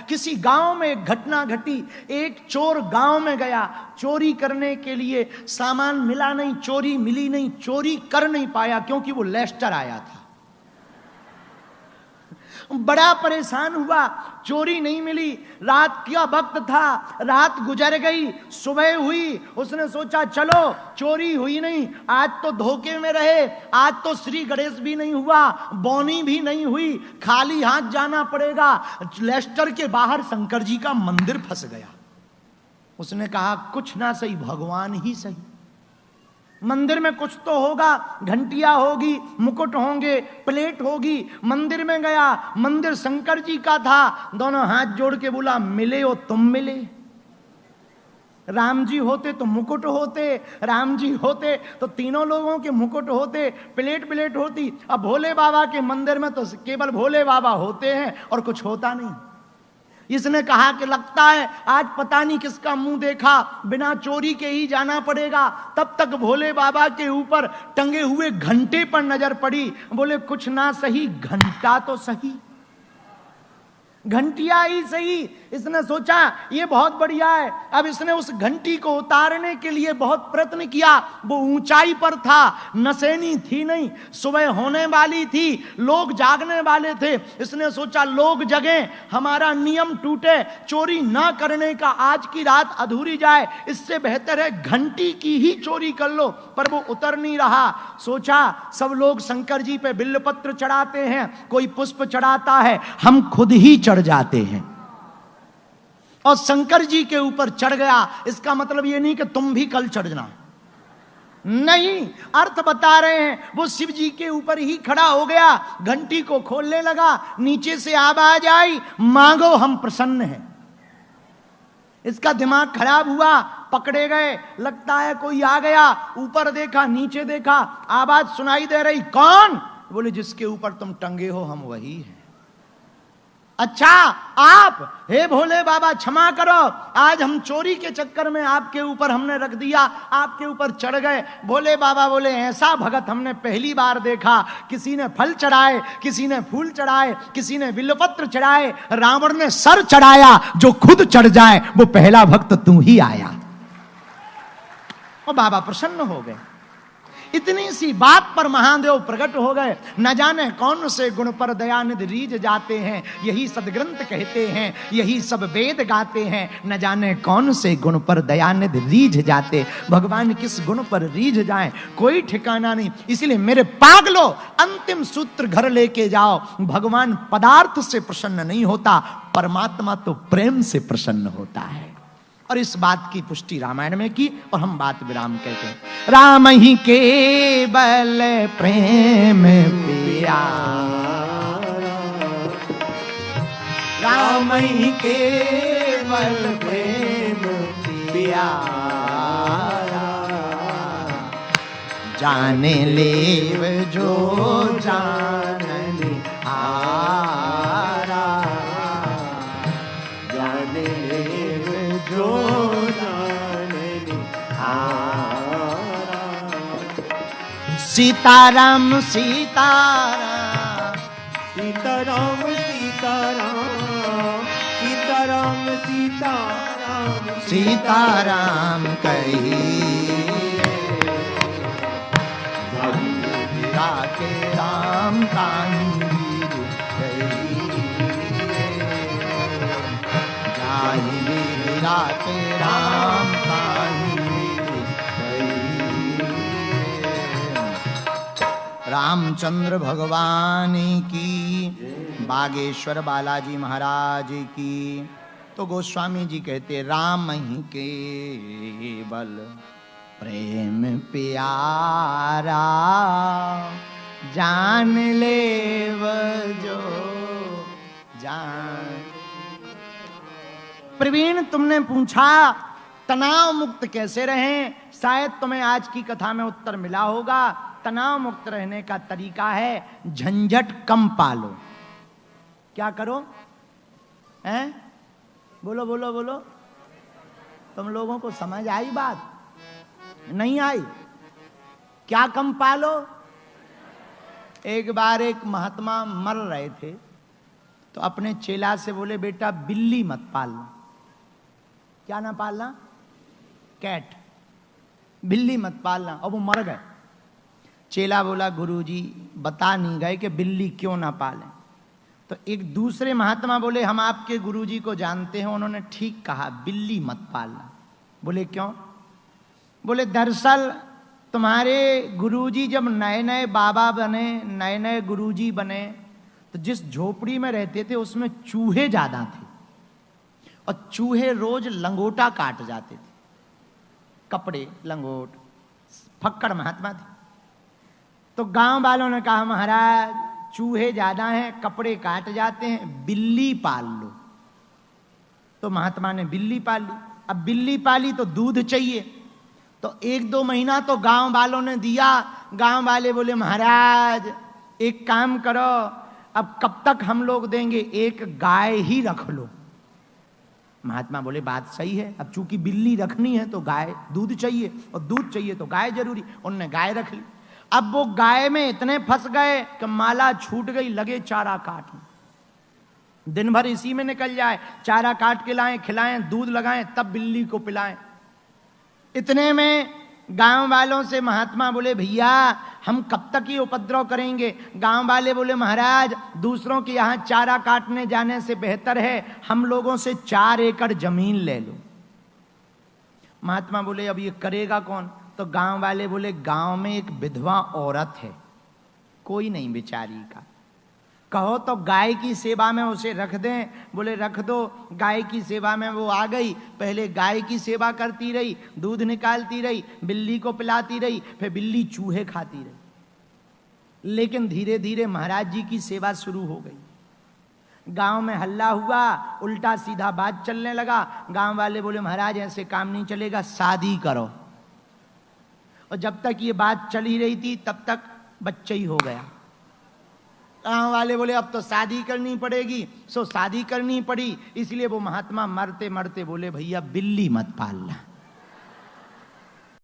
किसी गांव में एक घटना घटी। एक चोर गांव में गया चोरी करने के लिए, सामान मिला नहीं, चोरी मिली नहीं, चोरी कर नहीं पाया क्योंकि वो लेस्टर आया था। बड़ा परेशान हुआ, चोरी नहीं मिली, रात का वक्त था, रात गुजर गई, सुबह हुई, उसने सोचा चलो चोरी हुई नहीं, आज तो धोखे में रहे, आज तो श्री गणेश भी नहीं हुआ, बौनी भी नहीं हुई, खाली हाथ जाना पड़ेगा। लेस्टर के बाहर शंकर जी का मंदिर फंस गया। उसने कहा कुछ ना सही भगवान ही सही, मंदिर में कुछ तो होगा, घंटिया होगी, मुकुट होंगे, प्लेट होगी। मंदिर में गया, मंदिर शंकर जी का था, दोनों हाथ जोड़ के बोला मिले हो तुम मिले। राम जी होते तो मुकुट होते, राम जी होते तो तीनों लोगों के मुकुट होते, प्लेट प्लेट होती। अब भोले बाबा के मंदिर में तो केवल भोले बाबा होते हैं और कुछ होता नहीं। इसने कहा कि लगता है आज पता नहीं किसका मुंह देखा, बिना चोरी के ही जाना पड़ेगा। तब तक भोले बाबा के ऊपर टंगे हुए घंटे पर नजर पड़ी। बोले कुछ ना सही घंटा तो सही, घंटिया ही सही। इसने सोचा ये बहुत बढ़िया है। अब इसने उस घंटी को उतारने के लिए बहुत प्रयत्न किया। वो ऊंचाई पर था, नसेनी थी नहीं, सुबह होने वाली थी, लोग जागने वाले थे। इसने सोचा लोग जगें, हमारा नियम टूटे, चोरी ना करने का आज की रात अधूरी जाए, इससे बेहतर है घंटी की ही चोरी कर लो। पर वो उतर नहीं रहा। सोचा सब लोग शंकर जी पे बिल्वपत्र चढ़ाते हैं, कोई पुष्प चढ़ाता है, हम खुद ही चढ़ जाते हैं। और शंकर जी के ऊपर चढ़ गया। इसका मतलब ये नहीं कि तुम भी कल चढ़ना, नहीं, अर्थ बता रहे हैं। वो शिव जी के ऊपर ही खड़ा हो गया, घंटी को खोलने लगा, नीचे से आवाज आई मांगो हम प्रसन्न हैं। इसका दिमाग खराब हुआ, पकड़े गए, लगता है कोई आ गया। ऊपर देखा, नीचे देखा, आवाज सुनाई दे रही, कौन? बोले जिसके ऊपर तुम टंगे हो हम वही हैं। अच्छा आप, हे भोले बाबा क्षमा करो, आज हम चोरी के चक्कर में आपके ऊपर हमने रख दिया, आपके ऊपर चढ़ गए। भोले बाबा बोले ऐसा भगत हमने पहली बार देखा। किसी ने फल चढ़ाए, किसी ने फूल चढ़ाए, किसी ने बिल्वपत्र चढ़ाए, रावण ने सर चढ़ाया, जो खुद चढ़ जाए वो पहला भक्त तू ही आया। और बाबा प्रसन्न हो गए। इतनी सी बात पर महादेव प्रकट हो गए। न जाने कौन से गुण पर दयानिधि रीझ जाते हैं, यही सदग्रंथ कहते हैं, यही सब वेद गाते हैं। न जाने कौन से गुण पर दयानिधि रीझ जाते, भगवान किस गुण पर रीझ जाए कोई ठिकाना नहीं। इसलिए मेरे पागलो अंतिम सूत्र घर लेके जाओ। भगवान पदार्थ से प्रसन्न नहीं होता, परमात्मा तो प्रेम से प्रसन्न होता है। और इस बात की पुष्टि रामायण में की और हम बात विराम कहते हैं। राम ही केवल प्रेम प्यारा, राम ही केवल प्रेम प्यारा, जाने लेव जो जानने हारा, जाने लेव जो जानने हारा। सीताराम सीताराम सीताराम सीताराम सीताराम सीताराम सीताराम कहिए, के राम कान्ही कहिए, जाहि वीरा के राम कान्ही कहिए। रामचंद्र भगवान की, बागेश्वर बालाजी महाराज की। तो गोस्वामी जी कहते राम ही केवल प्रेम प्यारा, जान लेव जो जान। प्रवीण तुमने पूछा तनाव मुक्त कैसे रहें, शायद तुम्हें आज की कथा में उत्तर मिला होगा। तनाव मुक्त रहने का तरीका है झंझट कम पालो। क्या करो? हैं? बोलो बोलो बोलो। तुम लोगों को समझ आई बात? नहीं आई? क्या कम पालो? एक बार एक महात्मा मर रहे थे, तो अपने चेला से बोले बेटा बिल्ली मत पालना। क्या ना पालना? कैट, बिल्ली मत पालना। और वो मर गए। चेला बोला गुरुजी बता नहीं गए कि बिल्ली क्यों ना पालें। तो एक दूसरे महात्मा बोले हम आपके गुरुजी को जानते हैं, उन्होंने ठीक कहा बिल्ली मत पालना। बोले क्यों? बोले दरअसल तुम्हारे गुरुजी जब नए नए बाबा बने, नए नए गुरुजी बने, तो जिस झोपड़ी में रहते थे उसमें चूहे ज्यादा थे और चूहे रोज लंगोटा काट जाते थे, कपड़े लंगोट, फक्कड़ महात्मा थे। तो गांव वालों ने कहा महाराज चूहे ज्यादा हैं, कपड़े काट जाते हैं, बिल्ली पाल लो। तो महात्मा ने बिल्ली पाल ली। अब बिल्ली पाली तो दूध चाहिए, तो 1-2 महीना तो गांव वालों ने दिया। गांव वाले बोले महाराज एक काम करो, अब कब तक हम लोग देंगे, एक गाय ही रख लो। महात्मा बोले बात सही है, अब चूंकि बिल्ली रखनी है तो गाय, दूध चाहिए और दूध चाहिए तो गाय जरूरी। उन्होंने गाय रख ली। अब वो गाय में इतने फंस गए कि माला छूट गई, लगे चारा काटने। दिन भर इसी में निकल जाए, चारा काट के लाएं, खिलाएं, दूध लगाएं, तब बिल्ली को पिलाएं। इतने में गांव वालों से महात्मा बोले भैया हम कब तक ये उपद्रव करेंगे? गांव वाले बोले महाराज दूसरों के यहां चारा काटने जाने से बेहतर है हम लोगों से 4 एकड़ जमीन ले लो। महात्मा बोले अब ये करेगा कौन? तो गांव वाले बोले गांव में एक विधवा औरत है, कोई नहीं बेचारी का, कहो तो गाय की सेवा में उसे रख दें। बोले रख दो। गाय की सेवा में वो आ गई, पहले गाय की सेवा करती रही, दूध निकालती रही, बिल्ली को पिलाती रही, फिर बिल्ली चूहे खाती रही। लेकिन धीरे धीरे महाराज जी की सेवा शुरू हो गई। गांव में हल्ला हुआ, उल्टा सीधा बात चलने लगा। गांव वाले बोले महाराज ऐसे काम नहीं चलेगा, शादी करो। और जब तक ये बात चली रही थी तब तक बच्चा ही हो गया। गांव वाले बोले अब तो शादी करनी पड़ेगी, सो शादी करनी पड़ी। इसलिए वो महात्मा मरते मरते बोले भैया बिल्ली मत पालना।